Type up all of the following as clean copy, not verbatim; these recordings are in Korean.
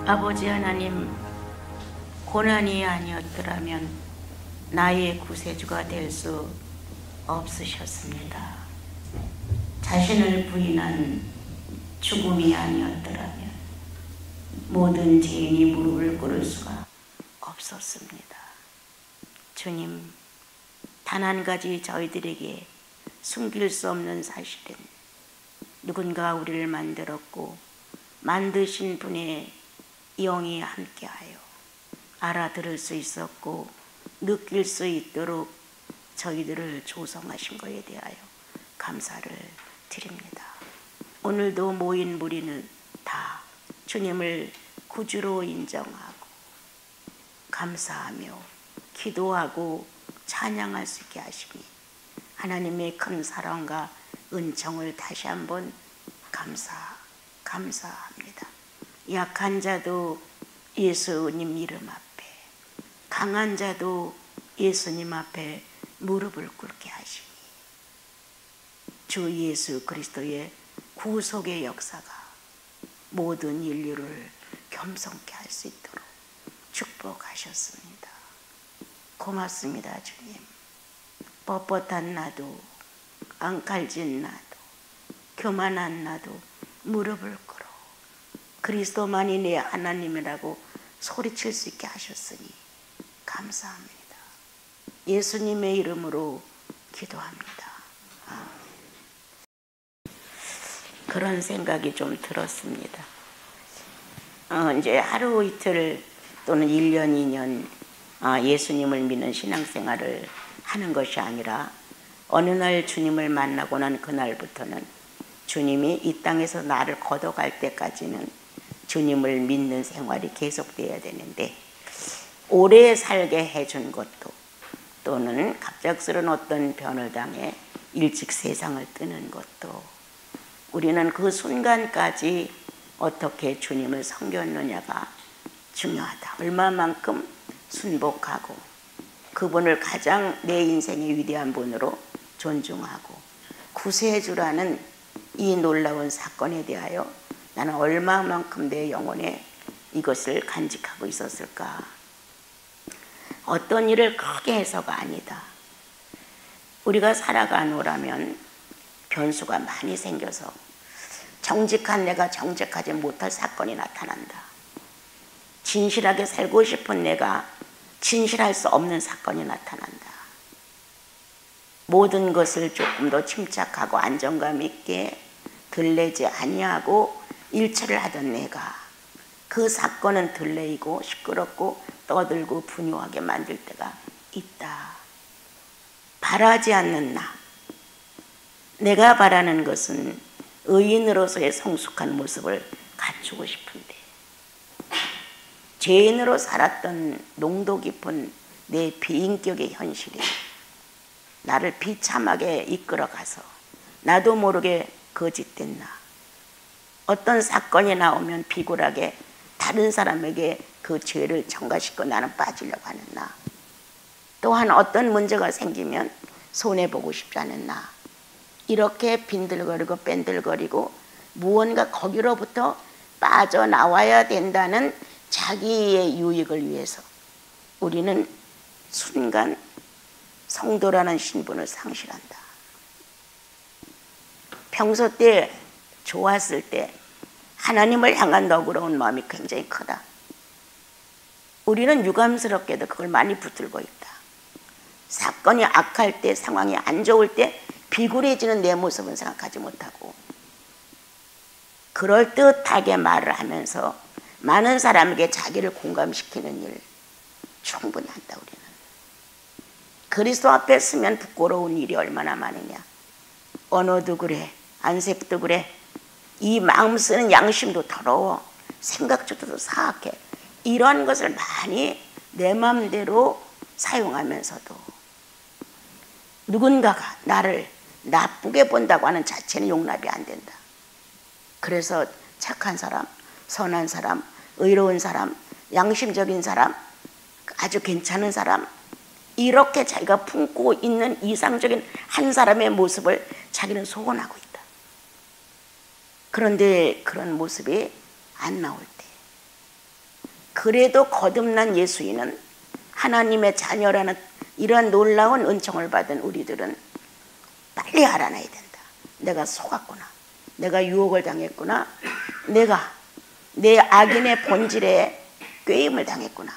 아버지 하나님, 고난이 아니었더라면 나의 구세주가 될 수 없으셨습니다. 자신을 부인한 죽음이 아니었더라면 모든 죄인이 무릎을 꿇을 수가 없었습니다. 주님, 단 한 가지 저희들에게 숨길 수 없는 사실은 누군가 우리를 만들었고 만드신 분의 영이 함께하여 알아들을 수 있었고 느낄 수 있도록 저희들을 조성하신 것에 대하여 감사를 드립니다. 오늘도 모인 무리는 다 주님을 구주로 인정하고 감사하며 기도하고 찬양할 수 있게 하시니 하나님의 큰 사랑과 은총을 다시 한번 감사합니다. 약한 자도 예수님 이름 앞에, 강한 자도 예수님 앞에 무릎을 꿇게 하시니 주 예수 그리스도의 구속의 역사가 모든 인류를 겸손케 할 수 있도록 축복하셨습니다. 고맙습니다, 주님. 뻣뻣한 나도, 앙칼진 나도, 교만한 나도 무릎을 꿇어 그리스도만이 내 하나님이라고 소리칠 수 있게 하셨으니 감사합니다. 예수님의 이름으로 기도합니다. 아멘. 그런 생각이 좀 들었습니다. 이제 하루 이틀 또는 1년, 2년 예수님을 믿는 신앙생활을 하는 것이 아니라 어느 날 주님을 만나고 난 그날부터는 주님이 이 땅에서 나를 걷어갈 때까지는 주님을 믿는 생활이 계속돼야 되는데 오래 살게 해준 것도 또는 갑작스런 어떤 변을 당해 일찍 세상을 뜨는 것도 우리는 그 순간까지 어떻게 주님을 섬겼느냐가 중요하다. 얼마만큼 순복하고 그분을 가장 내 인생의 위대한 분으로 존중하고 구세주라는 이 놀라운 사건에 대하여 나는 얼마만큼 내 영혼에 이것을 간직하고 있었을까. 어떤 일을 크게 해서가 아니다. 우리가 살아가노라면 변수가 많이 생겨서 정직한 내가 정직하지 못할 사건이 나타난다. 진실하게 살고 싶은 내가 진실할 수 없는 사건이 나타난다. 모든 것을 조금 더 침착하고 안정감 있게 들레지 아니하고 일처를 하던 내가 그 사건은 들레이고 시끄럽고 떠들고 분유하게 만들 때가 있다. 바라지 않는 나. 내가 바라는 것은 의인으로서의 성숙한 모습을 갖추고 싶은데 죄인으로 살았던 농도 깊은 내 비인격의 현실이 나를 비참하게 이끌어가서 나도 모르게 거짓된 나. 어떤 사건이 나오면 비굴하게 다른 사람에게 그 죄를 전가시키고 나는 빠지려고 하는 나. 또한 어떤 문제가 생기면 손해보고 싶지 않은 나. 이렇게 빈들거리고 뺀들거리고 무언가 거기로부터 빠져나와야 된다는 자기의 유익을 위해서 우리는 순간 성도라는 신분을 상실한다. 평소 때 좋았을 때 하나님을 향한 너그러운 마음이 굉장히 크다. 우리는 유감스럽게도 그걸 많이 붙들고 있다. 사건이 악할 때, 상황이 안 좋을 때 비굴해지는 내 모습은 생각하지 못하고 그럴듯하게 말을 하면서 많은 사람에게 자기를 공감시키는 일 충분히 한다. 우리는 그리스도 앞에 서면 부끄러운 일이 얼마나 많으냐. 언어도 그래, 안색도 그래, 이 마음 쓰는 양심도 더러워, 생각조차도 사악해. 이런 것을 많이 내 마음대로 사용하면서도 누군가가 나를 나쁘게 본다고 하는 자체는 용납이 안 된다. 그래서 착한 사람, 선한 사람, 의로운 사람, 양심적인 사람, 아주 괜찮은 사람, 이렇게 자기가 품고 있는 이상적인 한 사람의 모습을 자기는 소원하고 있다. 그런데 그런 모습이 안 나올 때 그래도 거듭난 예수인은 하나님의 자녀라는 이러한 놀라운 은총을 받은 우리들은 빨리 알아내야 된다. 내가 속았구나. 내가 유혹을 당했구나. 내가 내 악인의 본질에 꾀임을 당했구나.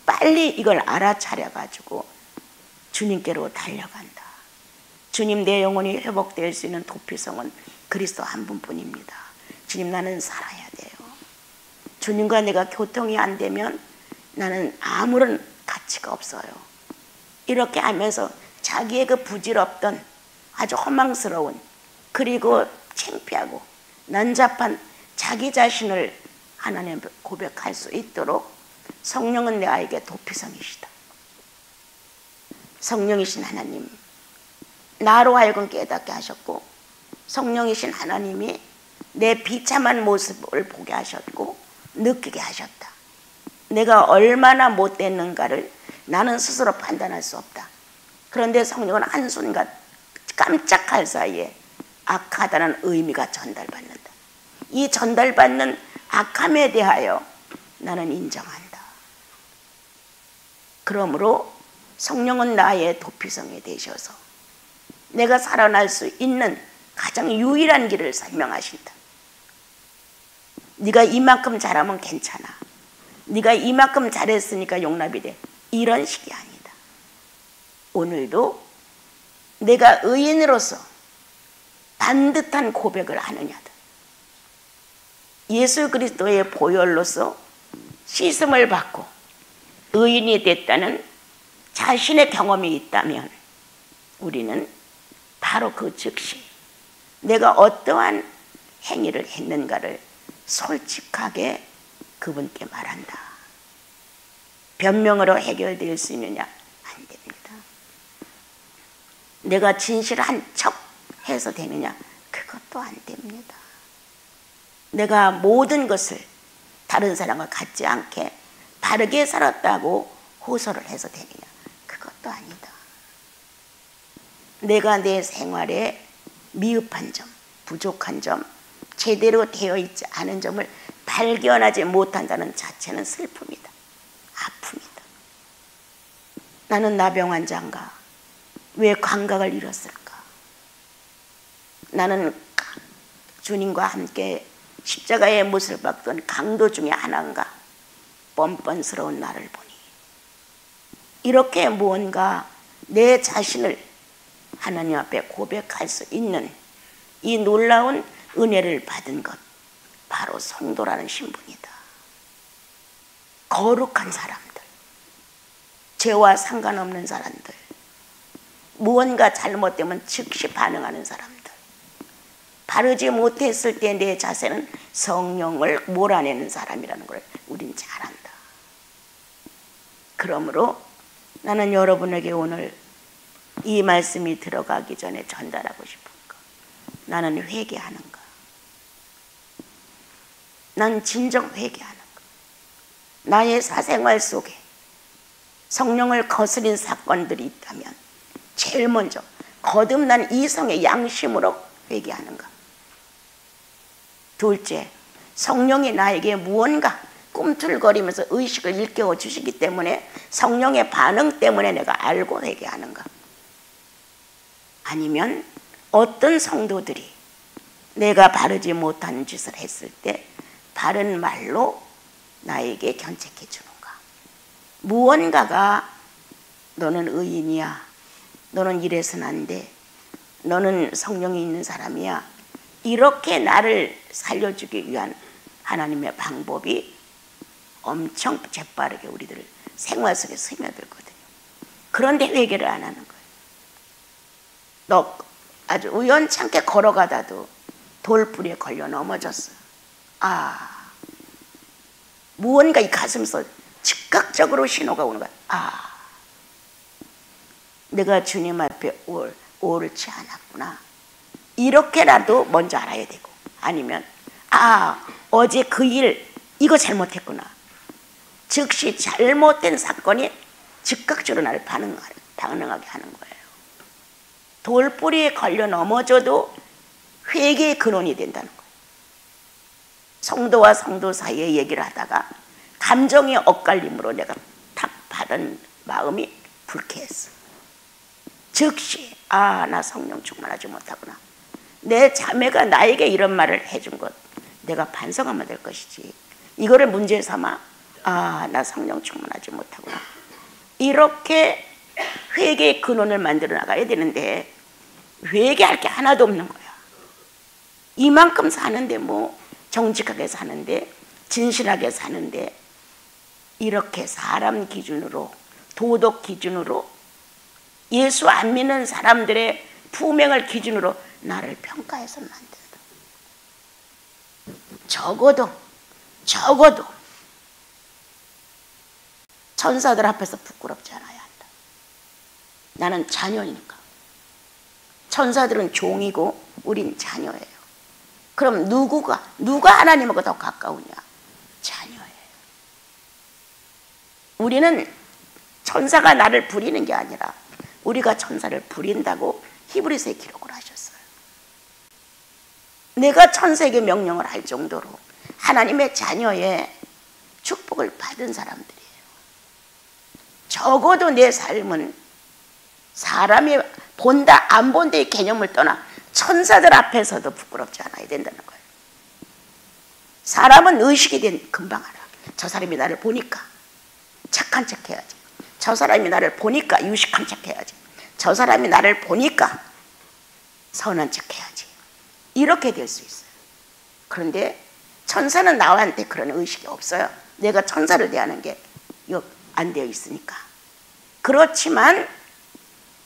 빨리 이걸 알아차려가지고 주님께로 달려간다. 주님, 내 영혼이 회복될 수 있는 도피성은 그리스도 한 분뿐입니다. 주님, 나는 살아야 돼요. 주님과 내가 교통이 안 되면 나는 아무런 가치가 없어요. 이렇게 하면서 자기의 그 부질없던 아주 허망스러운 그리고 창피하고 난잡한 자기 자신을 하나님 고백할 수 있도록 성령은 내 아이에게 도피성이시다. 성령이신 하나님, 나로 하여금 깨닫게 하셨고 성령이신 하나님이 내 비참한 모습을 보게 하셨고 느끼게 하셨다. 내가 얼마나 못됐는가를 나는 스스로 판단할 수 없다. 그런데 성령은 한순간 깜짝할 사이에 악하다는 의미가 전달받는다. 이 전달받는 악함에 대하여 나는 인정한다. 그러므로 성령은 나의 도피성이 되셔서 내가 살아날 수 있는 가장 유일한 길을 설명하신다. 네가 이만큼 잘하면 괜찮아. 네가 이만큼 잘했으니까 용납이 돼. 이런 식이 아니다. 오늘도 내가 의인으로서 반듯한 고백을 하느냐다. 예수 그리스도의 보혈로서 씻음을 받고 의인이 됐다는 자신의 경험이 있다면 우리는 바로 그 즉시 내가 어떠한 행위를 했는가를 솔직하게 그분께 말한다. 변명으로 해결될 수 있느냐? 안 됩니다. 내가 진실한 척 해서 되느냐? 그것도 안 됩니다. 내가 모든 것을 다른 사람과 같지 않게 바르게 살았다고 호소를 해서 되느냐? 그것도 아니다. 내가 내 생활에 미흡한 점, 부족한 점, 제대로 되어 있지 않은 점을 발견하지 못한다는 자체는 슬픔이다. 아픔이다. 나는 나병 환자인가? 왜 감각을 잃었을까? 나는 주님과 함께 십자가의 못을 박던 강도 중에 하나인가? 뻔뻔스러운 나를 보니 이렇게 무언가 내 자신을 하나님 앞에 고백할 수 있는 이 놀라운 은혜를 받은 것, 바로 성도라는 신분이다. 거룩한 사람들, 죄와 상관없는 사람들, 무언가 잘못되면 즉시 반응하는 사람들, 바르지 못했을 때 내 자세는 성령을 몰아내는 사람이라는 걸 우린 잘 안다. 그러므로 나는 여러분에게 오늘 이 말씀이 들어가기 전에 전달하고 싶은 거, 나는 회개하는가? 난 진정 회개하는가? 나의 사생활 속에 성령을 거스린 사건들이 있다면 제일 먼저 거듭난 이성의 양심으로 회개하는가? 둘째, 성령이 나에게 무언가 꿈틀거리면서 의식을 일깨워 주시기 때문에 성령의 반응 때문에 내가 알고 회개하는가? 아니면 어떤 성도들이 내가 바르지 못한 짓을 했을 때 바른 말로 나에게 견책해 주는가? 무언가가 너는 의인이야, 너는 이래서는 안 돼, 너는 성령이 있는 사람이야, 이렇게 나를 살려주기 위한 하나님의 방법이 엄청 재빠르게 우리들을 생활 속에 스며들거든요. 그런데 회개를 안 하는 거예요. 너 아주 우연찮게 걸어가다도 돌뿌리에 걸려 넘어졌어. 무언가 이 가슴에서 즉각적으로 신호가 오는 거야. 내가 주님 앞에 옳지 않았구나. 이렇게라도 먼저 알아야 되고, 아니면 어제 그 일 이거 잘못했구나. 즉시 잘못된 사건이 즉각적으로 나를 반응하게 하는 거예요. 돌뿌리에 걸려 넘어져도 회개의 근원이 된다는 거예요. 성도와 성도 사이에 얘기를 하다가 감정의 엇갈림으로 내가 탁 받은 마음이 불쾌했어. 즉시 나 성령 충만하지 못하구나. 내 자매가 나에게 이런 말을 해준 것 내가 반성하면 될 것이지. 이거를 문제 삼아 나 성령 충만하지 못하구나. 이렇게 회개의 근원을 만들어 나가야 되는데 회개할 게 하나도 없는 거야. 이만큼 사는데 뭐 정직하게 사는데 진실하게 사는데 이렇게 사람 기준으로 도덕 기준으로 예수 안 믿는 사람들의 품행을 기준으로 나를 평가해서는 안 된다. 적어도 천사들 앞에서 부끄럽지 않아야 한다. 나는 자녀니까. 천사들은 종이고 우린 자녀예요. 그럼 누가 하나님하고 더 가까우냐? 자녀예요. 우리는 천사가 나를 부리는 게 아니라 우리가 천사를 부린다고 히브리서에 기록을 하셨어요. 내가 천사에게 명령을 할 정도로 하나님의 자녀의 축복을 받은 사람들이에요. 적어도 내 삶은 사람이 본다 안 본다의 개념을 떠나 천사들 앞에서도 부끄럽지 않아야 된다는 거예요. 사람은 의식이 된 금방 알아. 저 사람이 나를 보니까 착한 척 해야지. 저 사람이 나를 보니까 유식한 척 해야지. 저 사람이 나를 보니까 선한 척 해야지. 이렇게 될 수 있어요. 그런데 천사는 나한테 그런 의식이 없어요. 내가 천사를 대하는 게 안 되어 있으니까. 그렇지만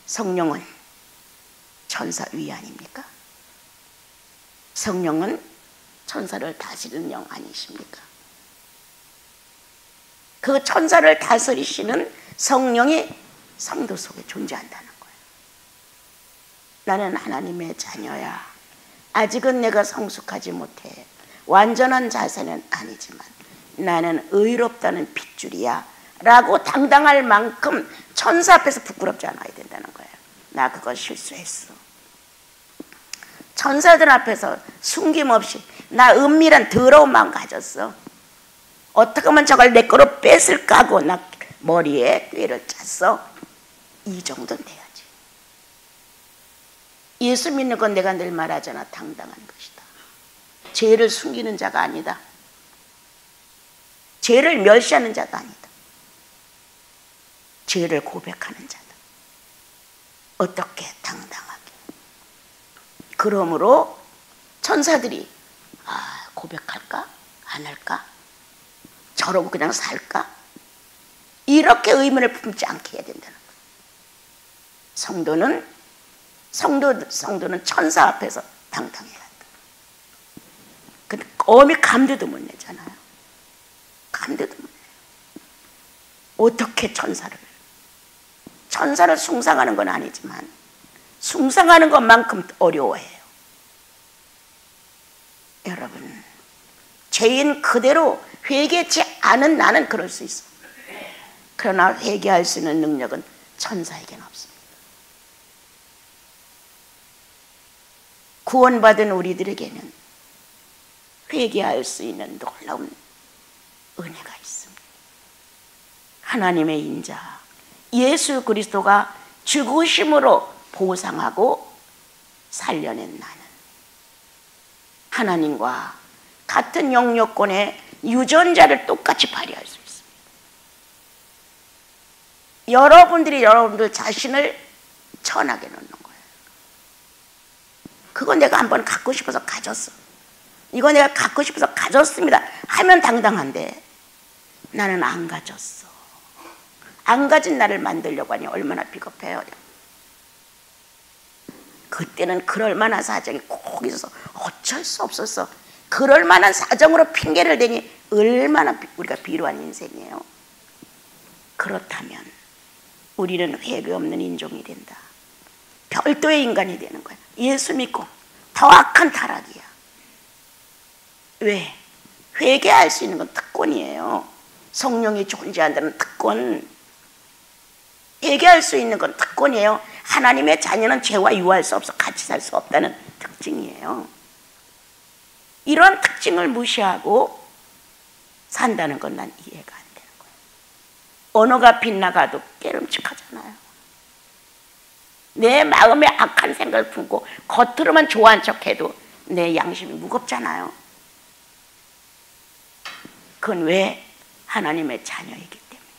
성령은 천사 위 아닙니까? 성령은 천사를 다스리는 영 아니십니까? 그 천사를 다스리시는 성령이 성도 속에 존재한다는 거예요. 나는 하나님의 자녀야. 아직은 내가 성숙하지 못해. 완전한 자세는 아니지만 나는 의롭다는 핏줄이야 라고 당당할 만큼 천사 앞에서 부끄럽지 않아야 된다는 거예요. 나 그거 실수했어. 천사들 앞에서 숨김없이 나 은밀한 더러운 마음 가졌어. 어떻게 하면 저걸 내 거로 뺏을까 하고 나 머리에 꾀를 짰어. 이 정도는 돼야지. 예수 믿는 건 내가 늘 말하잖아. 당당한 것이다. 죄를 숨기는 자가 아니다. 죄를 멸시하는 자가 아니다. 죄를 고백하는 자다. 어떻게 당당하게. 그러므로 천사들이 고백할까? 안 할까? 저러고 그냥 살까? 이렇게 의문을 품지 않게 해야 된다는 거예요. 성도는 천사 앞에서 당당해야 한다. 근데 어미 감도도 못 내잖아요. 감도도 못 내요. 어떻게 천사를 숭상하는 건 아니지만 숭상하는 것만큼 어려워해요. 여러분, 죄인 그대로 회개치 않은 나는 그럴 수 있어. 그러나 회개할 수 있는 능력은 천사에게는 없습니다. 구원받은 우리들에게는 회개할 수 있는 놀라운 은혜가 있습니다. 하나님의 인자 예수 그리스도가 죽으심으로 보상하고 살려낸 나는 하나님과 같은 영역권의 유전자를 똑같이 발휘할 수 있습니다. 여러분들 자신을 천하게 놓는 거예요. 그건 내가 한번 갖고 싶어서 가졌어. 이거 내가 갖고 싶어서 가졌습니다 하면 당당한데 나는 안 가졌어. 안 가진 나를 만들려고 하니 얼마나 비겁해요. 그때는 그럴 만한 사정이 꼭 있어서 어쩔 수 없었어. 그럴 만한 사정으로 핑계를 대니 얼마나 우리가 비루한 인생이에요. 그렇다면 우리는 회개 없는 인종이 된다. 별도의 인간이 되는 거야. 예수 믿고 더 악한 타락이야. 왜? 회개할 수 있는 건 특권이에요. 성령이 존재한다는 특권. 회개할 수 있는 건 특권이에요. 하나님의 자녀는 죄와 유할 수 없어 같이 살 수 없다는 특징이에요. 이런 특징을 무시하고 산다는 건 난 이해가 안 되는 거예요. 언어가 빗나가도 깨름칙하잖아요. 내 마음에 악한 생각을 품고 겉으로만 좋아한 척해도 내 양심이 무겁잖아요. 그건 왜? 하나님의 자녀이기 때문에.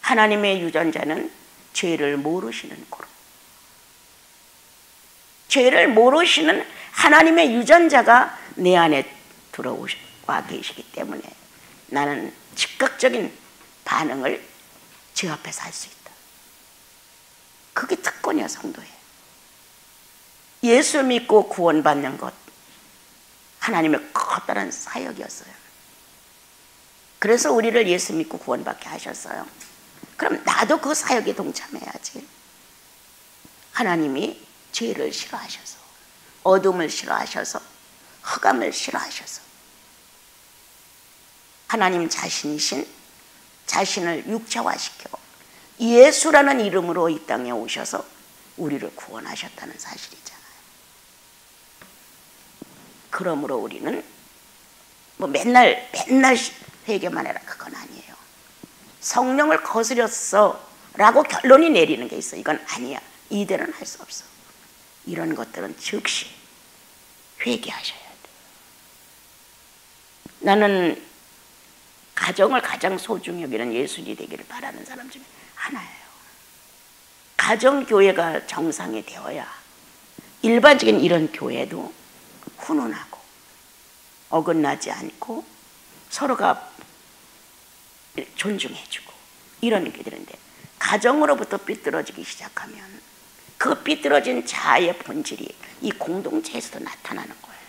하나님의 유전자는 죄를 모르시는 거로. 죄를 모르시는 하나님의 유전자가 내 안에 들어와 계시기 때문에 나는 즉각적인 반응을 죄 앞에서 할 수 있다. 그게 특권이야, 성도에. 예수 믿고 구원받는 것, 하나님의 커다란 사역이었어요. 그래서 우리를 예수 믿고 구원받게 하셨어요. 그럼 나도 그 사역에 동참해야지. 하나님이 죄를 싫어하셔서, 어둠을 싫어하셔서, 흑암을 싫어하셔서 하나님 자신이신 자신을 육체화시켜 예수라는 이름으로 이 땅에 오셔서 우리를 구원하셨다는 사실이잖아요. 그러므로 우리는 뭐 맨날 회개만 해라, 그건 아니에요. 성령을 거스렸어 라고 결론이 내리는 게 있어. 이건 아니야, 이대로는 할 수 없어. 이런 것들은 즉시 회개하셔야 돼요. 나는 가정을 가장 소중히 여기는 예수님이 되기를 바라는 사람 중에 하나예요. 가정교회가 정상이 되어야 일반적인 이런 교회도 훈훈하고 어긋나지 않고 서로가 존중해주고 이런 게 되는데, 가정으로부터 삐뚤어지기 시작하면 그 삐뚤어진 자아의 본질이 이 공동체에서도 나타나는 거예요.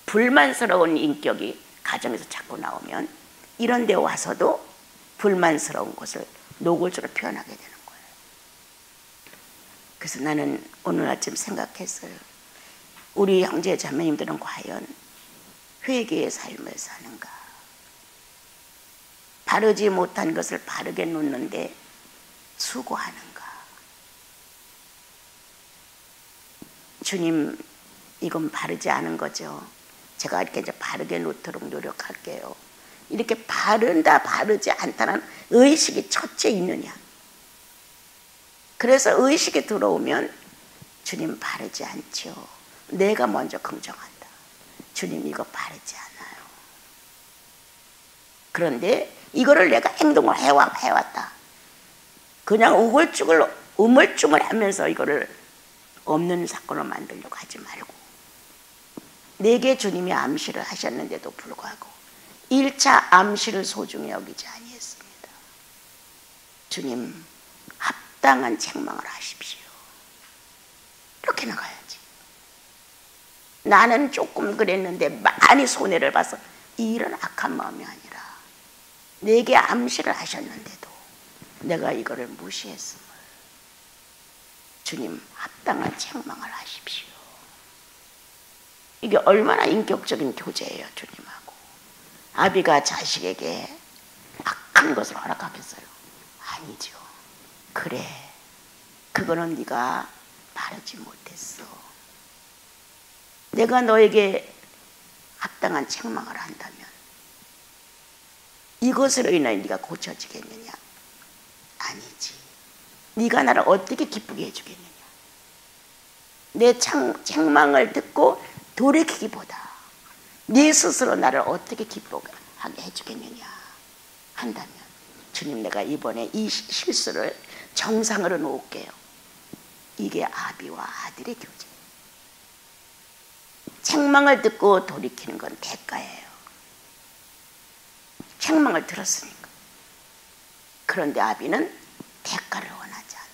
불만스러운 인격이 가정에서 자꾸 나오면 이런 데 와서도 불만스러운 것을 노골적으로 표현하게 되는 거예요. 그래서 나는 오늘 아침 생각했어요. 우리 형제 자매님들은 과연 회개의 삶을 사는가? 바르지 못한 것을 바르게 놓는데 수고하는가? 주님, 이건 바르지 않은 거죠. 제가 이렇게 이제 바르게 놓도록 노력할게요. 이렇게 바른다, 바르지 않다는 의식이 첫째 있느냐? 그래서 의식이 들어오면 주님 바르지 않죠. 내가 먼저 긍정한다. 주님, 이거 바르지 않아요. 그런데 이거를 내가 행동을 해왔다. 그냥 우물쭈물 하면서 이거를 없는 사건을 만들려고 하지 말고, 내게 주님이 암시를 하셨는데도 불구하고 1차 암시를 소중히 여기지 아니했습니다. 주님, 합당한 책망을 하십시오. 이렇게 나가야지. 나는 조금 그랬는데 많이 손해를 봐서, 이런 악한 마음이 아니라 내게 암시를 하셨는데도 내가 이거를 무시했음을, 주님, 합당한 책망을 하십시오. 이게 얼마나 인격적인 교제예요, 주님하고. 아비가 자식에게 악한 것을 허락하겠어요? 아니죠. 그래, 그거는 네가 바르지 못했어. 내가 너에게 합당한 책망을 한다면 이것으로 인하여 네가 고쳐지겠느냐? 아니지. 네가 나를 어떻게 기쁘게 해주겠느냐? 내 책망을 듣고 돌이키기보다 네 스스로 나를 어떻게 기쁘게 해주겠느냐 한다면, 주님, 내가 이번에 이 실수를 정상으로 놓을게요. 이게 아비와 아들의 교제. 책망을 듣고 돌이키는 건 대가예요. 책망을 들었으니까. 그런데 아비는 대가를 원하지 않아요.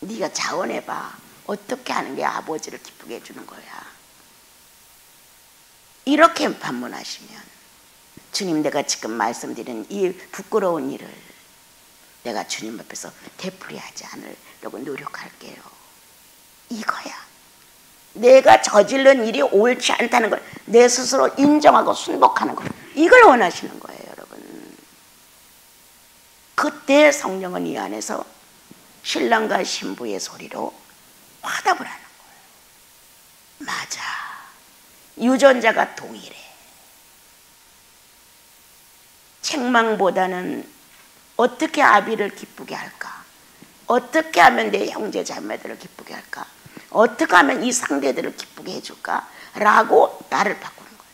네가 자원해봐. 어떻게 하는 게 아버지를 기쁘게 해주는 거야. 이렇게 반문하시면, 주님, 내가 지금 말씀드린 이 부끄러운 일을 내가 주님 앞에서 되풀이하지 않으려고 노력할게요. 이거야. 내가 저지른 일이 옳지 않다는 걸 내 스스로 인정하고 순복하는 거, 이걸 원하시는 거예요, 여러분. 그때 성령은 이 안에서 신랑과 신부의 소리로 화답을 하는 거예요. 맞아, 유전자가 동일해. 책망보다는 어떻게 아비를 기쁘게 할까? 어떻게 하면 내 형제 자매들을 기쁘게 할까? 어떻게 하면 이 상대들을 기쁘게 해줄까? 라고 나를 바꾸는 거예요.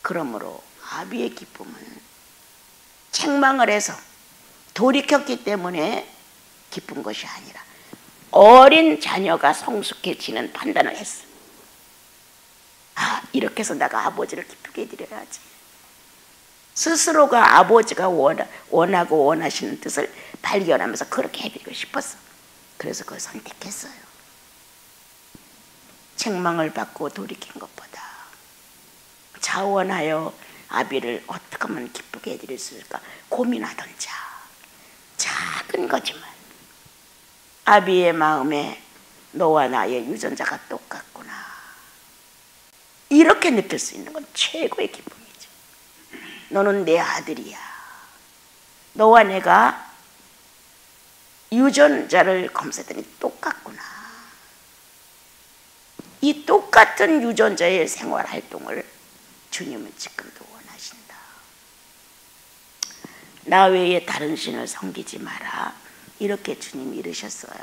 그러므로 아비의 기쁨은 책망을 해서 돌이켰기 때문에 기쁜 것이 아니라 어린 자녀가 성숙해지는 판단을 했어. 아, 이렇게 해서 내가 아버지를 기쁘게 해드려야지. 스스로가 아버지가 원하고 원하시는 뜻을 발견하면서 그렇게 해드리고 싶었어. 그래서 그걸 선택했어요. 책망을 받고 돌이킨 것보다 자원하여 아비를 어떻게 하면 기쁘게 해드릴 수 있을까 고민하던 자, 작은 거지만 아비의 마음에 너와 나의 유전자가 똑같구나, 이렇게 느낄 수 있는 건 최고의 기쁨이지. 너는 내 아들이야. 너와 내가 유전자를 검사했더니 똑같구나. 이 똑같은 유전자의 생활 활동을 주님은 지금도 원하신다. 나 외에 다른 신을 섬기지 마라, 이렇게 주님이 이르셨어요.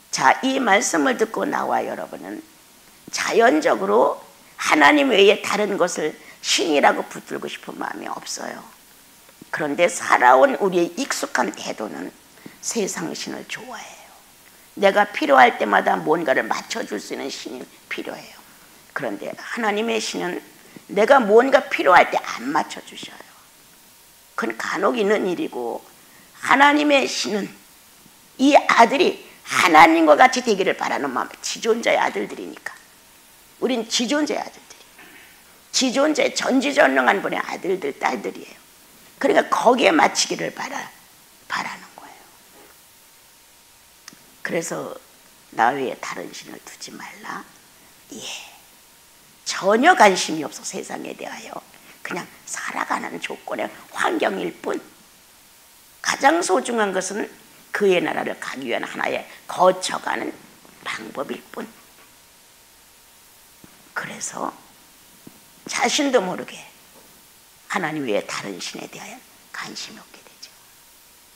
자, 이 말씀을 듣고 나와 여러분은 자연적으로 하나님 외에 다른 것을 신이라고 붙들고 싶은 마음이 없어요. 그런데 살아온 우리의 익숙한 태도는 세상 신을 좋아해요. 내가 필요할 때마다 뭔가를 맞춰줄 수 있는 신이 필요해요. 그런데 하나님의 신은 내가 뭔가 필요할 때 안 맞춰주셔요. 그건 간혹 있는 일이고, 하나님의 신은 이 아들이 하나님과 같이 되기를 바라는 마음, 지존자의 아들들이니까. 우린 지존자의 아들들이, 지존자의 전지전능한 분의 아들들, 딸들이에요. 그러니까 거기에 맞추기를 바라는 거예요. 그래서 나 외에 다른 신을 두지 말라. 예, 전혀 관심이 없어 세상에 대하여. 그냥 살아가는 조건의 환경일 뿐. 가장 소중한 것은 그의 나라를 가기 위한 하나의 거쳐가는 방법일 뿐. 그래서 자신도 모르게 하나님 외에 다른 신에 대하여 관심이 없게 되죠.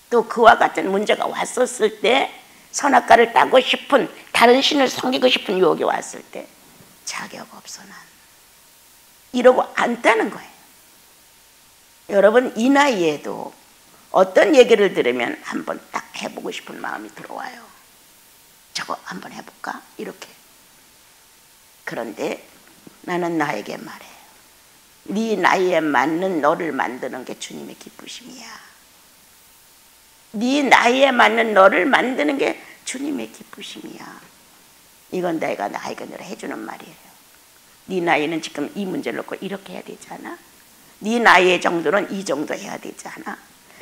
또 그와 같은 문제가 왔었을 때, 선악과를 따고 싶은, 다른 신을 섬기고 싶은 유혹이 왔을 때 자격 없어 난 이러고 앉다는 거예요. 여러분, 이 나이에도 어떤 얘기를 들으면 한번 딱 해보고 싶은 마음이 들어와요. 저거 한번 해볼까? 이렇게. 그런데 나는 나에게 말해요. 네 나이에 맞는 너를 만드는 게 주님의 기쁘심이야. 네 나이에 맞는 너를 만드는 게 주님의 기쁘심이야. 이건 내가 나에게 늘 해주는 말이에요. 네 나이는 지금 이 문제를 놓고 이렇게 해야 되지 않아? 네 나이 정도는 이 정도 해야 되지 않아?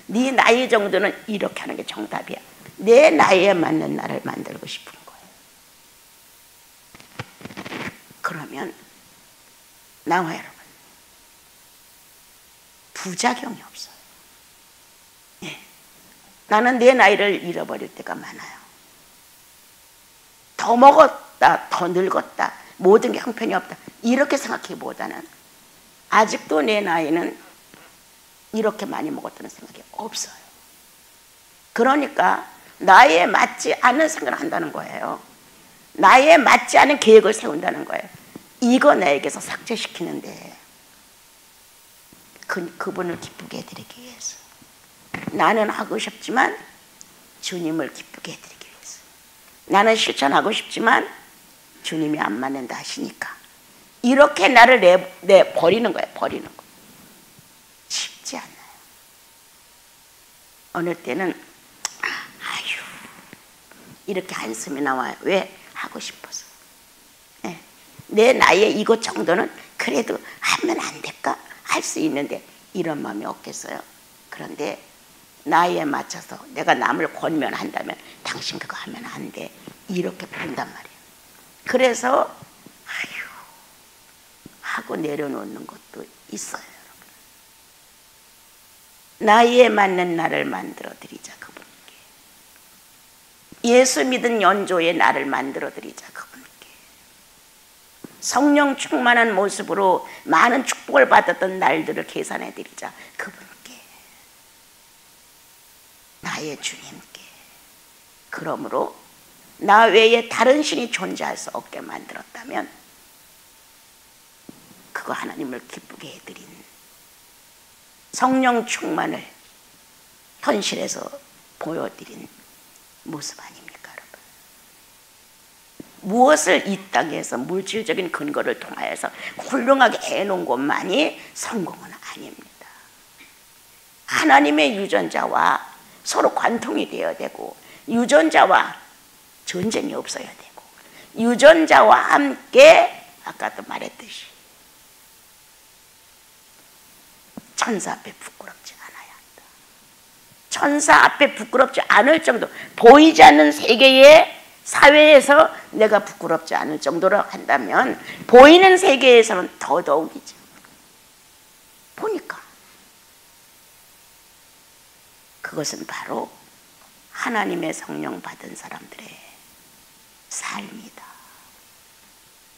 네 나이 정도는 이렇게 하는 게 정답이야. 내 나이에 맞는 나를 만들고 싶은 거예요. 그러면 나와 여러분, 부작용이 없어요. 예. 나는 내 나이를 잃어버릴 때가 많아요. 더 먹었다, 더 늙었다, 모든 게 형편이 없다, 이렇게 생각하기보다는 아직도 내 나이는 이렇게 많이 먹었다는 생각이 없어요. 그러니까 나이에 맞지 않는 생각을 한다는 거예요. 나이에 맞지 않은 계획을 세운다는 거예요. 이거 나에게서 삭제시키는데 그분을 기쁘게 해드리기 위해서. 나는 하고 싶지만 주님을 기쁘게 해드리기 위해서. 나는 실천하고 싶지만 주님이 안 맞는다 하시니까 이렇게 나를 버리는 거예요. 버리는 거. 쉽지 않아요. 어느 때는 아유 이렇게 한숨이 나와요. 왜? 하고 싶어서. 네. 내 나이에 이것 정도는 그래도 하면 안 될까? 할 수 있는데 이런 마음이 없겠어요. 그런데 나이에 맞춰서 내가 남을 권면한다면 당신 그거 하면 안 돼, 이렇게 부른단 말이에요. 그래서 아유 하고 내려놓는 것도 있어요. 여러분. 나이에 맞는 나를 만들어 드리자 그분께. 예수 믿은 연조의 나를 만들어 드리자 그분께. 성령 충만한 모습으로 많은 축복을 받았던 날들을 계산해 드리자. 그분께, 나의 주님께. 그러므로 나 외에 다른 신이 존재할 수 없게 만들었다면 그거 하나님을 기쁘게 해드린 성령 충만을 현실에서 보여드린 모습 아닙니까, 여러분? 무엇을 이 땅에서 물질적인 근거를 통하여서 훌륭하게 해놓은 것만이 성공은 아닙니다. 하나님의 유전자와 서로 관통이 되어야 되고, 유전자와 전쟁이 없어야 되고, 유전자와 함께 아까도 말했듯이 천사 앞에 부끄럽지 않아야 한다. 천사 앞에 부끄럽지 않을 정도, 보이지 않는 세계의 사회에서 내가 부끄럽지 않을 정도로 한다면 보이는 세계에서는 더더욱이죠. 보니까 그것은 바로 하나님의 성령 받은 사람들의 삶이다.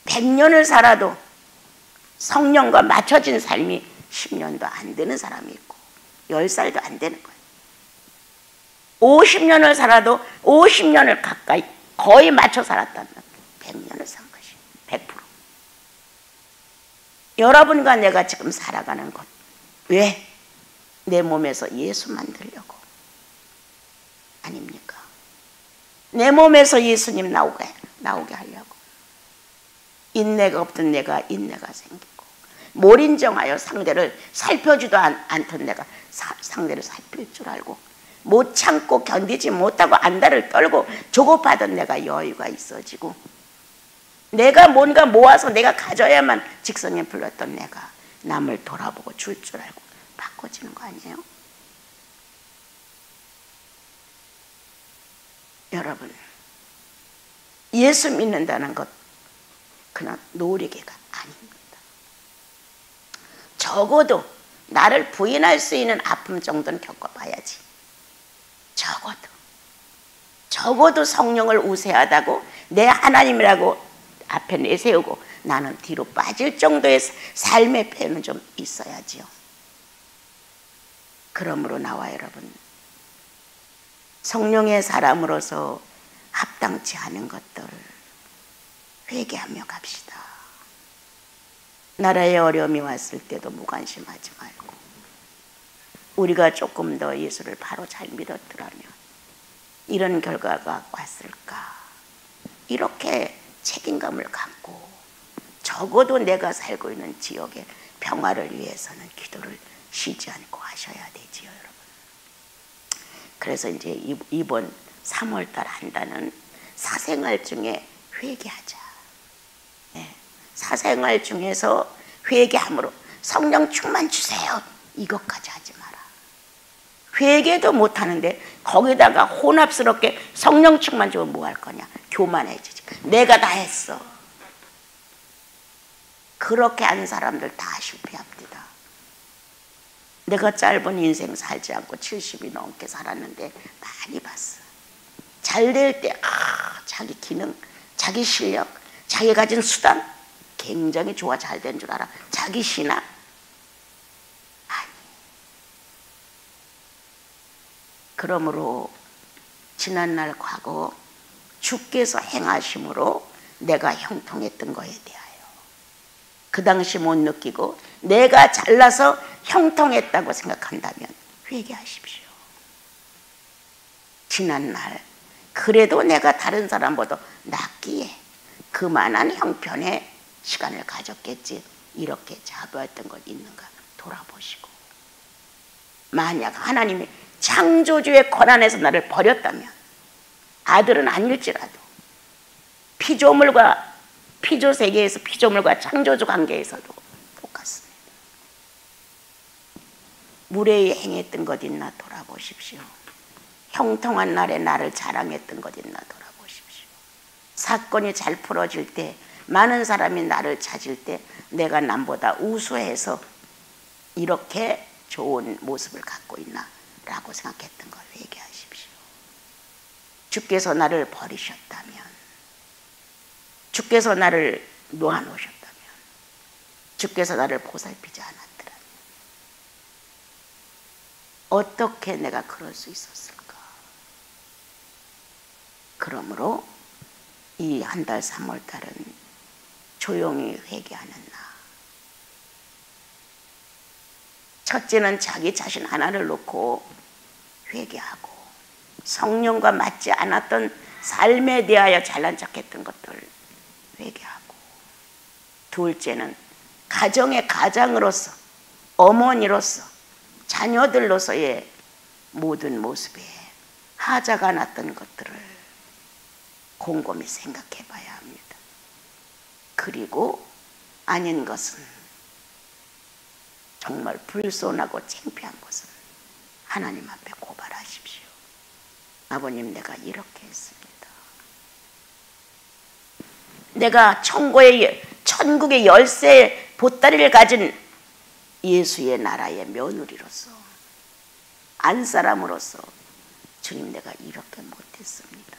100년을 살아도 성령과 맞춰진 삶이 10년도 안 되는 사람이 있고 10살도 안 되는 거예요. 50년을 살아도 50년을 가까이 거의 맞춰 살았다면 100년을 산 것이 100%. 여러분과 내가 지금 살아가는 것, 왜? 내 몸에서 예수 만들려고 아닙니까? 내 몸에서 예수님 나오게 하려고. 인내가 없던 내가 인내가 생기고, 못 인정하여 상대를 살펴주도 않던 내가 상대를 살필 줄 알고, 못 참고 견디지 못하고 안달을 떨고 조급하던 내가 여유가 있어지고, 내가 뭔가 모아서 내가 가져야만 직성에 불렀던 내가 남을 돌아보고 줄 줄 알고 바꿔지는 거 아니에요? 여러분, 예수 믿는다는 것 그냥 놀이개가 아닙니다. 적어도 나를 부인할 수 있는 아픔 정도는 겪어봐야지. 적어도 성령을 우세하다고 내 하나님이라고 앞에 내세우고 나는 뒤로 빠질 정도의 삶의 패는 좀 있어야지요. 그러므로 나와 여러분, 성령의 사람으로서 합당치 않은 것들을 회개하며 갑시다. 나라에 어려움이 왔을 때도 무관심하지 말고, 우리가 조금 더 예수를 바로 잘 믿었더라면 이런 결과가 왔을까? 이렇게 책임감을 갖고 적어도 내가 살고 있는 지역의 평화를 위해서는 기도를 쉬지 않고 하셔야 되지요, 여러분. 그래서 이제 이번 3월달 한다는 사생활 중에 회개하자. 네. 사생활 중에서 회개함으로 성령 충만 주세요. 이것까지 하지 마라. 회개도 못하는데 거기다가 혼합스럽게 성령 충만 주면 뭐 할 거냐? 교만해지지. 내가 다 했어. 그렇게 하는 사람들 다 실패합니다. 내가 짧은 인생 살지 않고 70이 넘게 살았는데 많이 봤어. 잘 될 때 자기 기능, 자기 실력, 자기 가진 수단 굉장히 좋아 잘 된 줄 알아. 자기 신앙 아니. 그러므로 지난날 과거 주께서 행하심으로 내가 형통했던 거에 대하여 그 당시 못 느끼고 내가 잘나서 형통했다고 생각한다면 회개하십시오. 지난날 그래도 내가 다른 사람보다 낫기에 그만한 형편의 시간을 가졌겠지, 이렇게 자부했던 것 있는가 돌아보시고, 만약 하나님이 창조주의 권한에서 나를 버렸다면 아들은 아닐지라도 피조물과 피조 세계에서 피조물과 창조주 관계에서도 똑같습니다. 물에 의해 행했던 것 있나 돌아보십시오. 형통한 날에 나를 자랑했던 것 있나 돌아보십시오. 사건이 잘 풀어질 때, 많은 사람이 나를 찾을 때 내가 남보다 우수해서 이렇게 좋은 모습을 갖고 있나 라고 생각했던 걸 회개하십시오. 주께서 나를 버리셨다면, 주께서 나를 놓아놓으셨다면 주께서 나를 보살피지 않았더라. 어떻게 내가 그럴 수 있었을까? 그러므로 이 한 달 3월달은 조용히 회개하는 나. 첫째는 자기 자신 하나를 놓고 회개하고 성령과 맞지 않았던 삶에 대하여 잘난 척했던 것들 회개하고, 둘째는 가정의 가장으로서, 어머니로서, 자녀들로서의 모든 모습에 하자가 났던 것들을 곰곰이 생각해 봐야 합니다. 그리고 아닌 것은, 정말 불손하고 창피한 것은 하나님 앞에 고발하십시오. 아버님, 내가 이렇게 했습니다. 내가 천국의 열쇠 보따리를 가진 예수의 나라의 며느리로서, 안사람으로서 주님, 내가 이렇게 못했습니다.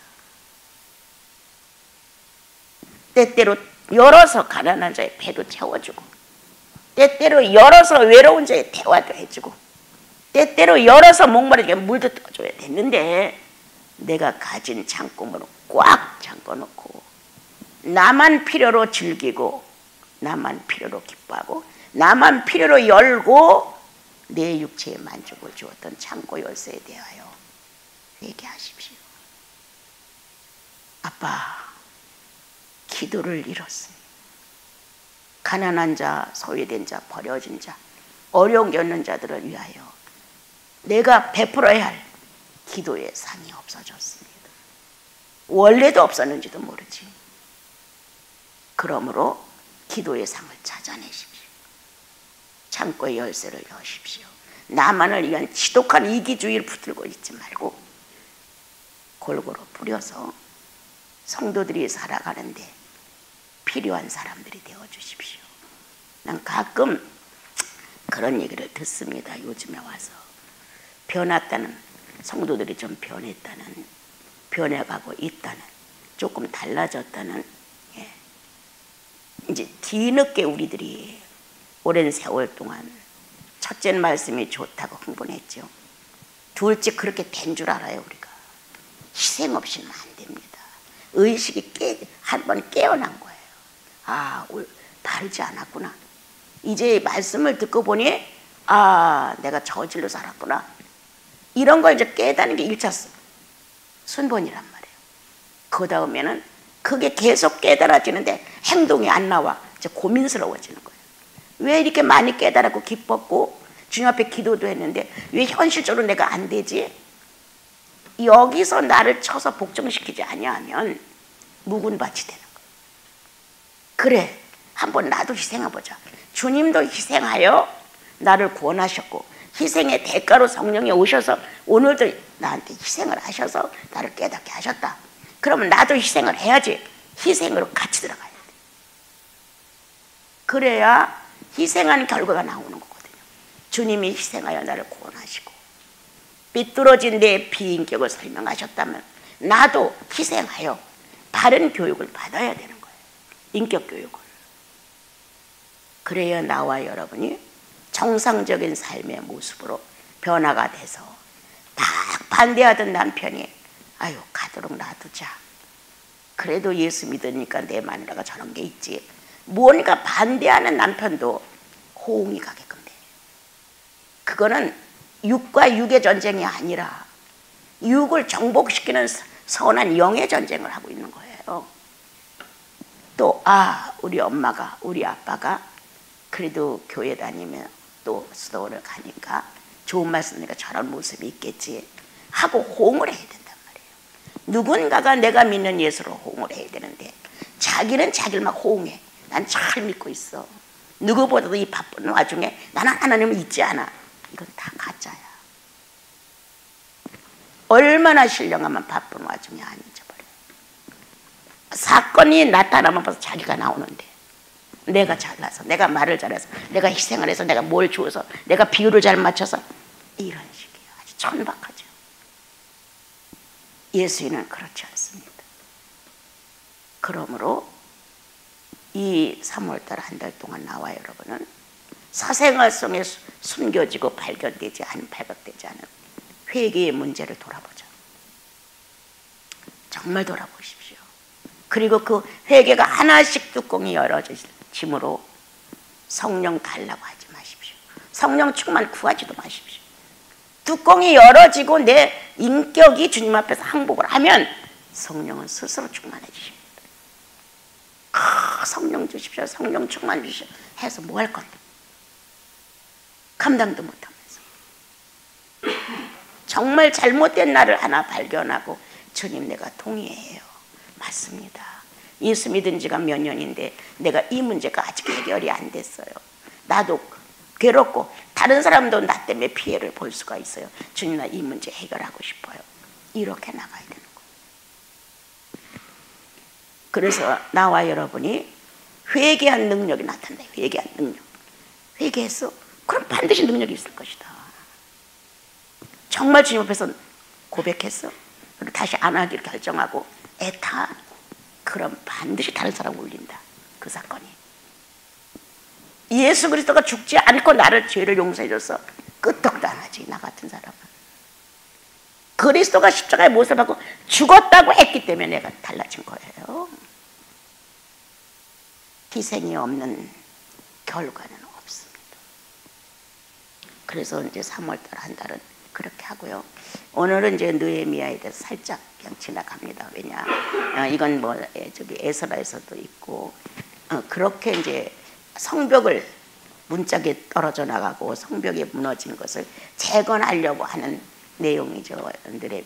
때때로 열어서 가난한 자의 배도 채워주고, 때때로 열어서 외로운 자의 대화도 해주고, 때때로 열어서 목마르게 물도 떠줘야 됐는데, 내가 가진 창고문을 꽉 잠궈놓고 나만 필요로 즐기고, 나만 필요로 기뻐하고, 나만 필요로 열고 내 육체에 만족을 주었던 창고 열쇠에 대하여 회개하십시오. 아빠, 기도를 잃었습니다. 가난한 자, 소외된 자, 버려진 자, 어려운 겪는 자들을 위하여 내가 베풀어야 할 기도의 상이 없어졌습니다. 원래도 없었는지도 모르지. 그러므로 기도의 상을 찾아내십시오. 창고의 열쇠를 여십시오. 나만을 위한 지독한 이기주의를 붙들고 있지 말고 골고루 뿌려서 성도들이 살아가는데 필요한 사람들이 되어주십시오. 난 가끔 그런 얘기를 듣습니다. 요즘에 와서 변했다는, 성도들이 좀 변했다는, 변해가고 있다는, 조금 달라졌다는, 이제 뒤늦게 우리들이 오랜 세월 동안 첫째 말씀이 좋다고 흥분했죠. 둘째, 그렇게 된 줄 알아요. 우리가 희생 없이는 안 됩니다. 의식이 한번 깨어난 거예요. 아, 바르지 않았구나. 이제 말씀을 듣고 보니 아, 내가 저질로 살았구나. 이런 걸 이제 깨닫는 게 1차 순번이란 말이에요. 그 다음에는 그게 계속 깨달아지는데 행동이 안 나와. 이제 고민스러워지는 거예요. 왜 이렇게 많이 깨달았고 기뻤고 주님 앞에 기도도 했는데 왜 현실적으로 내가 안 되지? 여기서 나를 쳐서 복종시키지 아니하면 묵은밭이 되는 거예요. 그래, 한번 나도 희생해보자. 주님도 희생하여 나를 구원하셨고 희생의 대가로 성령이 오셔서 오늘도 나한테 희생을 하셔서 나를 깨닫게 하셨다. 그러면 나도 희생을 해야지. 희생으로 같이 들어가야 돼. 그래야 희생하는 결과가 나오는 거거든요. 주님이 희생하여 나를 구원하시고 삐뚤어진 내 비인격을 설명하셨다면 나도 희생하여 바른 교육을 받아야 되는 거예요. 인격 교육을. 그래야 나와 여러분이 정상적인 삶의 모습으로 변화가 돼서 딱 반대하던 남편이 아유, 가도록 놔두자. 그래도 예수 믿으니까 내 마누라가 저런 게 있지. 뭔가 반대하는 남편도 호응이 가게끔 돼. 그거는 육과 육의 전쟁이 아니라 육을 정복시키는 선한 영의 전쟁을 하고 있는 거예요. 또 우리 엄마가, 우리 아빠가 그래도 교회 다니면 또 수도원을 가니까 좋은 말씀이니까 저런 모습이 있겠지 하고 호응을 해야 된단 말이에요. 누군가가 내가 믿는 예수로 호응을 해야 되는데 자기는 자기를 막 호응해. 난 잘 믿고 있어. 누구보다도 이 바쁜 와중에 나는 하나님을 잊지 않아. 이건 다 가짜야. 얼마나 신령하면 바쁜 와중에 안 잊어버려. 사건이 나타나면 벌써 자기가 나오는데 내가 잘나서, 내가 말을 잘해서, 내가 희생을 해서, 내가 뭘 주어서, 내가 비율을 잘 맞춰서 이런 식이에요. 아주 천박하죠. 예수님은 그렇지 않습니다. 그러므로 이 3월달 한 달 동안 나와 여러분은 사생활 속에 숨겨지고 발견되지 않은 회개의 문제를 돌아보자. 정말 돌아보십시오. 그리고 그 회개가 하나씩 뚜껑이 열어지므로 성령 달라고 하지 마십시오. 성령 충만 구하지도 마십시오. 뚜껑이 열어지고 내 인격이 주님 앞에서 항복을 하면 성령은 스스로 충만해지십니다. 성령 주십시오. 성령 충만 주십시오. 해서 뭐 할 건데? 감당도 못하면서 정말 잘못된 나를 하나 발견하고 주님 내가 동의해요. 맞습니다. 예수 믿은 지가 몇 년인데 내가 이 문제가 아직 해결이 안 됐어요. 나도 괴롭고 다른 사람도 나 때문에 피해를 볼 수가 있어요. 주님 나 이 문제 해결하고 싶어요. 이렇게 나가야 되는 거예요. 그래서 나와 여러분이 회개한 능력이 나타난다. 회개한 능력. 회개했어? 그럼 반드시 능력이 있을 것이다. 정말 주님 앞에서 고백했어? 그리고 다시 안 하기를 결정하고 애타? 그럼 반드시 다른 사람 울린다. 그 사건이. 예수 그리스도가 죽지 않고 나를 죄를 용서해줘서 끄떡도 안 하지. 나 같은 사람은. 그리스도가 십자가에 못을 받고 죽었다고 했기 때문에 내가 달라진 거예요. 희생이 없는 결과는 없습니다. 그래서 이제 3월달 한 달은 그렇게 하고요. 오늘은 이제 느헤미야에 대해서 살짝 그냥 지나갑니다. 왜냐, 이건 뭐 저기 에스라에서도 있고 그렇게 이제 성벽을 문짝이 떨어져 나가고 성벽이 무너진 것을 재건하려고 하는 내용이죠.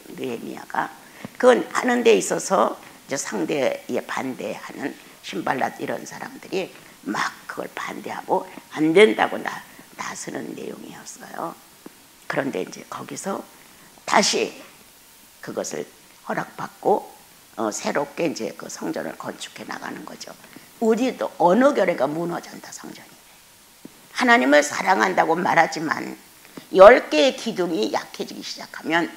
느헤미야가 그건 하는 데 있어서 이제 상대에 반대하는 신발랏 이런 사람들이 막 그걸 반대하고 안 된다고 나서는 내용이었어요. 그런데 이제 거기서 다시 그것을 허락받고 새롭게 이제 그 성전을 건축해 나가는 거죠. 우리도 어느 결에가 무너진다 성전이. 하나님을 사랑한다고 말하지만 10개의 기둥이 약해지기 시작하면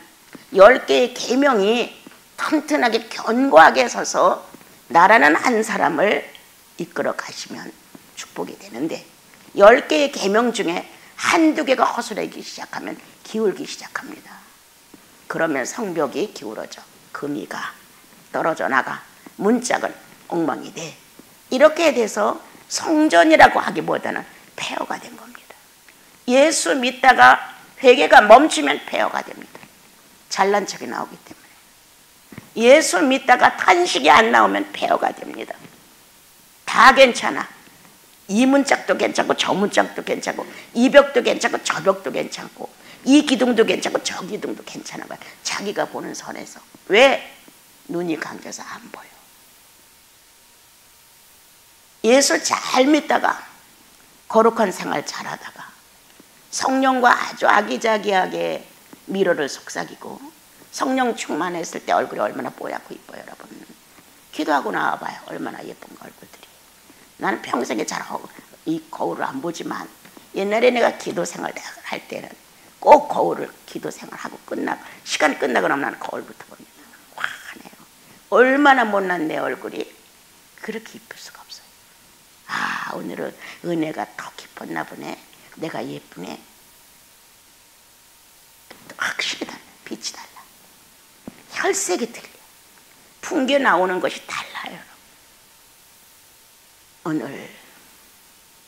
10개의 계명이 튼튼하게 견고하게 서서 나라는 한 사람을 이끌어 가시면 축복이 되는데 10개의 계명 중에 한두 개가 허술해지기 시작하면 기울기 시작합니다. 그러면 성벽이 기울어져 금이가 떨어져 나가 문짝은 엉망이 돼. 이렇게 돼서 성전이라고 하기보다는 폐허가 된 겁니다. 예수 믿다가 회개가 멈추면 폐허가 됩니다. 잘난 척이 나오기 때문에. 예수 믿다가 탄식이 안 나오면 폐허가 됩니다. 다 괜찮아. 이 문짝도 괜찮고 저 문짝도 괜찮고 이 벽도 괜찮고 저 벽도 괜찮고 이 기둥도 괜찮고 저 기둥도 괜찮은 거야. 자기가 보는 선에서. 왜? 눈이 감겨서 안 보여. 예수 잘 믿다가 거룩한 생활 잘하다가 성령과 아주 아기자기하게 미로를 속삭이고 성령 충만했을 때 얼굴이 얼마나 뽀얗고 이뻐요 여러분. 기도하고 나와봐요. 얼마나 예쁜 얼굴들이. 나는 평생에 잘 이 거울을 안 보지만 옛날에 내가 기도 생활 할 때는 꼭 거울을 기도 생활하고 끝나고 시간이 끝나고 나면 나는 거울부터 봅니다. 화내요. 얼마나 못난 내 얼굴이 그렇게 이쁠 수가 없어요. 아 오늘은 은혜가 더 깊었나 보네. 내가 예쁘네. 확실히 달라. 빛이 달라. 혈색이 틀려. 풍겨 나오는 것이 달라요. 오늘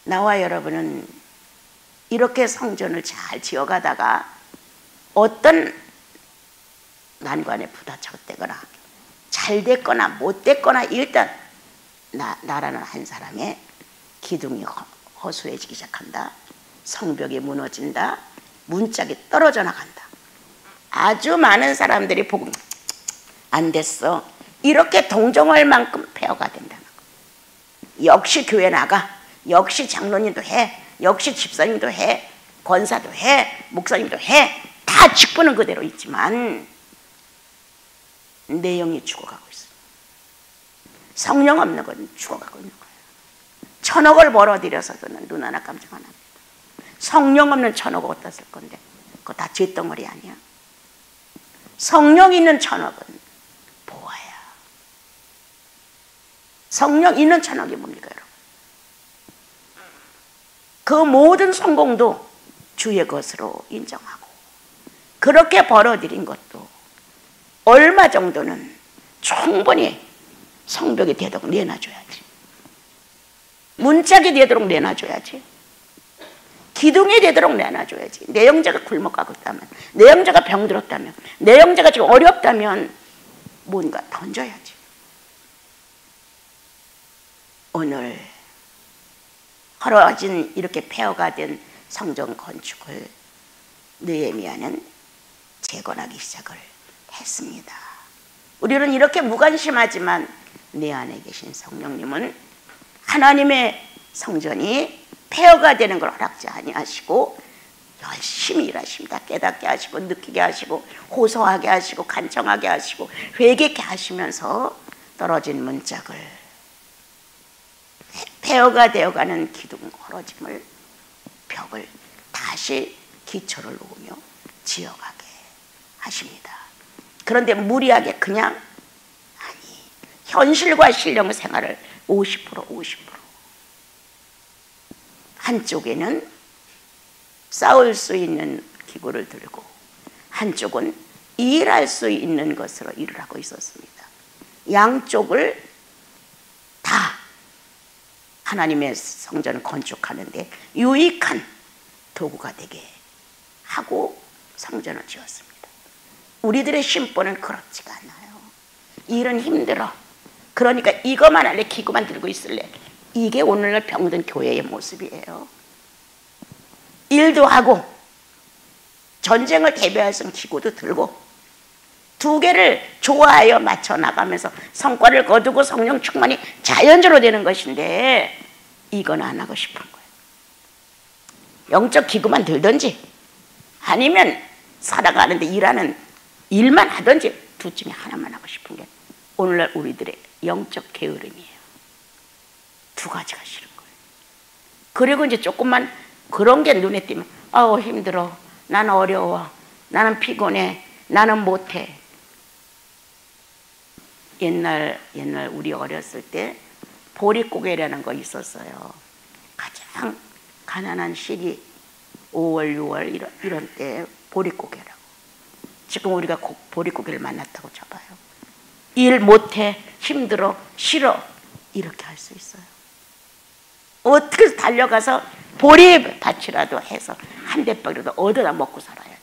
나와 여러분은 이렇게 성전을 잘 지어가다가 어떤 난관에 부딪혔거나 잘 됐거나 못 됐거나 일단 나라는 한 사람의 기둥이 허술해지기 시작한다. 성벽이 무너진다. 문짝이 떨어져 나간다. 아주 많은 사람들이 보고 안 됐어. 이렇게 동정할 만큼 폐허가 된다는 거. 역시 교회 나가. 역시 장로님도 해. 역시 집사님도 해. 권사도 해. 목사님도 해. 다 직분은 그대로 있지만 내용이 죽어가고 있어요. 성령 없는 건 죽어가고 있는 거예요. 1,000억을 벌어들여서는 눈 하나 깜짝 안 합니다. 성령 없는 1,000억 어디다 쓸 건데 그거 다 쇳덩어리 아니야. 성령 있는 1,000억은 보아야. 성령 있는 1,000억이 뭡니까 여러분? 그 모든 성공도 주의 것으로 인정하고, 그렇게 벌어들인 것도 얼마 정도는 충분히 성벽이 되도록 내놔줘야지. 문짝이 되도록 내놔줘야지. 기둥이 되도록 내놔줘야지. 내 형제가 굶어가고 있다면, 내 형제가 병들었다면, 내 형제가 지금 어렵다면 뭔가 던져야지. 오늘 헐어진 이렇게 폐허가 된 성전 건축을 느헤미야는 재건하기 시작을 했습니다. 우리는 이렇게 무관심하지만 내 안에 계신 성령님은 하나님의 성전이 폐허가 되는 걸 허락지 아니하시고 열심히 일하십니다. 깨닫게 하시고 느끼게 하시고 호소하게 하시고 간청하게 하시고 회개케 하시면서 떨어진 문짝을, 폐허가 되어가는 기둥 헐어짐을, 벽을 다시 기초를 놓으며 지어가게 하십니다. 그런데 무리하게 그냥, 아니, 현실과 신령 생활을 50% 한쪽에는 싸울 수 있는 기구를 들고 한쪽은 일할 수 있는 것으로 일을 하고 있었습니다. 양쪽을 다 하나님의 성전을 건축하는데 유익한 도구가 되게 하고 성전을 지었습니다. 우리들의 심보는 그렇지가 않아요. 일은 힘들어. 그러니까 이것만 할래, 기구만 들고 있을래. 이게 오늘날 병든 교회의 모습이에요. 일도 하고 전쟁을 대비할 수 있는 기구도 들고 두 개를 조화하여 맞춰 나가면서 성과를 거두고 성령 충만이 자연적으로 되는 것인데 이건 안 하고 싶은 거예요. 영적 기구만 들든지 아니면 살아가는데 일하는 일만 하든지 둘 중에 하나만 하고 싶은 게 오늘날 우리들의 영적 게으름이에요. 두 가지가 싫은 거예요. 그리고 이제 조금만 그런 게 눈에 띄면 아우 힘들어, 나는 어려워, 나는 피곤해, 나는 못해. 옛날 우리 어렸을 때 보릿고개라는 거 있었어요. 가장 가난한 시기 5월 6월 이런 때 보릿고개라고. 지금 우리가 보릿고개를 만났다고 쳐봐요. 일 못해, 힘들어, 싫어 이렇게 할 수 있어요. 어떻게 달려가서 보리밭이라도 해서 한 대박이라도 얻어다 먹고 살아야지.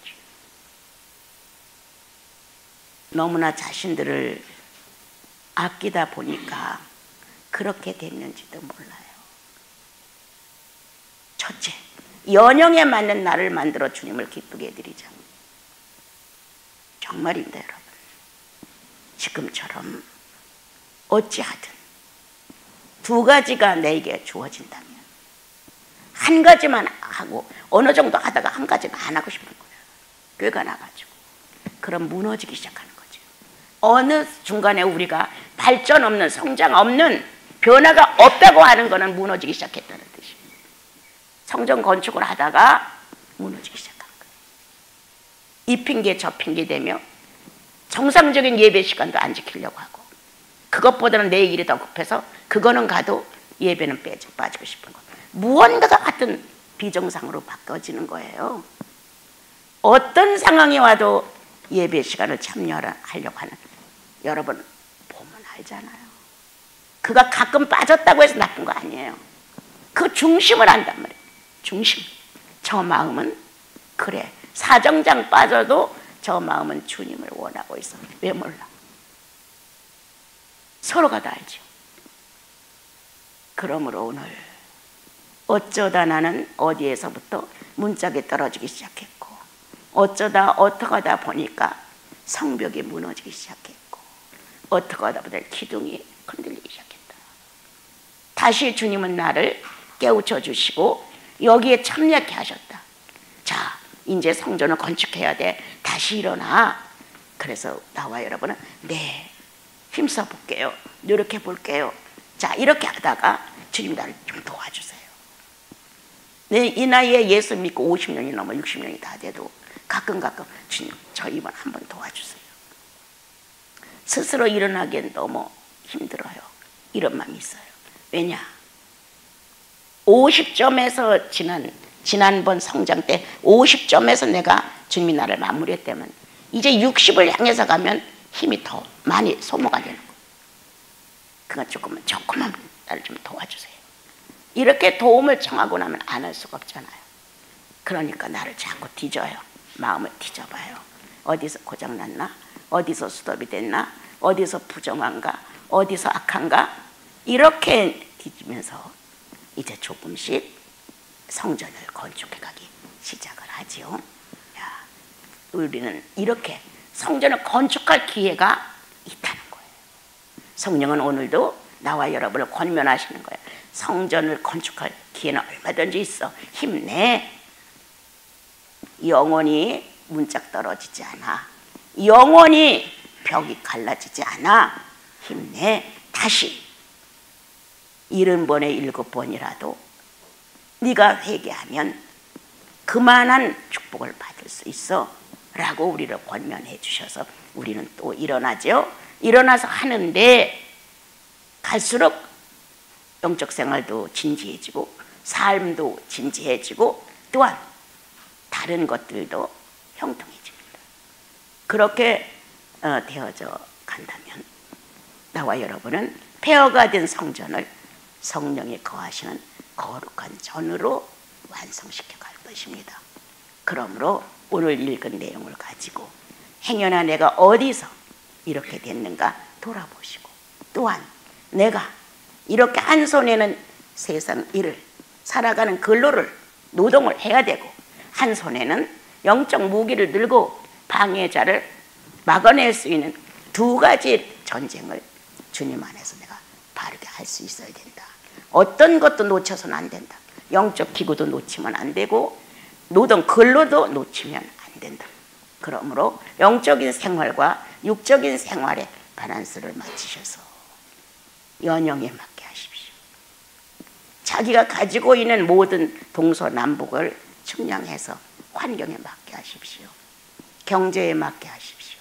너무나 자신들을 아끼다 보니까 그렇게 됐는지도 몰라요. 첫째, 연영에 맞는 나를 만들어 주님을 기쁘게 해드리자. 정말입니다, 여러분. 지금처럼 어찌하든 두 가지가 내게 주어진다면 한 가지만 하고 어느 정도 하다가 한 가지는 안 하고 싶은 거예요. 꾀가 나가지고. 그럼 무너지기 시작하는 거죠. 어느 중간에 우리가 발전 없는, 성장 없는, 변화가 없다고 하는 거는 무너지기 시작했다는 뜻이에요. 성전 건축을 하다가 무너지기 시작한 거예요. 이 핑계 저 핑계 대며 정상적인 예배 시간도 안 지키려고 하고 그것보다는 내 일이 더 급해서 그거는 가도 예배는 빠지고 싶은 거예요. 무언가가 하여튼 비정상으로 바꿔지는 거예요. 어떤 상황이 와도 예배 시간을 참여하려고 하는 여러분 보면 알잖아요. 그가 가끔 빠졌다고 해서 나쁜 거 아니에요. 그 중심을 안단 말이에요. 중심. 저 마음은 그래. 사정장 빠져도 저 마음은 주님을 원하고 있어. 왜 몰라? 서로가 다 알죠. 그러므로 오늘 어쩌다 나는 어디에서부터 문짝이 떨어지기 시작했고 어쩌다 어떻게 하다 보니까 성벽이 무너지기 시작했고 어떻게 하다 보니 기둥이 흔들리기 시작했다. 다시 주님은 나를 깨우쳐 주시고 여기에 참여하게 하셨다. 자, 이제 성전을 건축해야 돼. 다시 일어나. 그래서 나와 여러분은 네, 힘써 볼게요. 노력해 볼게요. 자, 이렇게 하다가 주님 나를 좀 도와주세요. 네, 이 나이에 예수 믿고 50년이 넘어 60년이 다 돼도 가끔 주님 저 이번 한번 도와주세요. 스스로 일어나기엔 너무 힘들어요. 이런 마음이 있어요. 왜냐? 50점에서 지난번 성장 때 50점에서 내가 주님이 나를 마무리했다면 이제 60을 향해서 가면 힘이 더 많이 소모가 되는 거예요. 그건 조금만 나를 좀 도와주세요. 이렇게 도움을 청하고 나면 안 할 수가 없잖아요. 그러니까 나를 자꾸 뒤져요. 마음을 뒤져봐요. 어디서 고장났나? 어디서 스톱이 됐나? 어디서 부정한가? 어디서 악한가? 이렇게 뒤지면서 이제 조금씩 성전을 건축해가기 시작을 하지요. 야, 우리는 이렇게 성전을 건축할 기회가 있다는 거예요. 성령은 오늘도 나와 여러분을 권면하시는 거예요. 성전을 건축할 기회는 얼마든지 있어. 힘내. 영원히 문짝 떨어지지 않아. 영원히 벽이 갈라지지 않아. 힘내. 다시 70번에 7번이라도 네가 회개하면 그만한 축복을 받을 수 있어 라고 우리를 권면해 주셔서 우리는 또 일어나죠. 일어나서 하는데 갈수록 영적 생활도 진지해지고 삶도 진지해지고 또한 다른 것들도 형통해집니다. 그렇게 되어져 간다면 나와 여러분은 폐허가 된 성전을 성령이 거하시는 거룩한 전으로 완성시켜 갈 것입니다. 그러므로 오늘 읽은 내용을 가지고 행여나 내가 어디서 이렇게 됐는가 돌아보시고 또한 내가 이렇게 한 손에는 세상 일을 살아가는 근로를 노동을 해야 되고 한 손에는 영적 무기를 들고 방해자를 막아낼 수 있는 두 가지 전쟁을 주님 안에서 내가 바르게 할 수 있어야 된다. 어떤 것도 놓쳐서는 안 된다. 영적 기구도 놓치면 안 되고 노동 근로도 놓치면 안 된다. 그러므로 영적인 생활과 육적인 생활의 밸런스를 맞추셔서 연영에 맞게 하십시오. 자기가 가지고 있는 모든 동서남북을 측량해서 환경에 맞게 하십시오. 경제에 맞게 하십시오.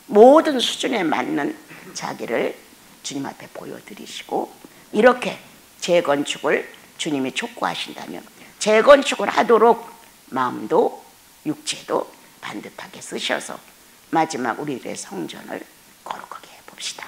모든 수준에 맞는 자기를 주님 앞에 보여드리시고 이렇게 재건축을 주님이 촉구하신다면 재건축을 하도록 마음도 육체도 반듯하게 쓰셔서 마지막 우리들의 성전을 거룩하게 해봅시다.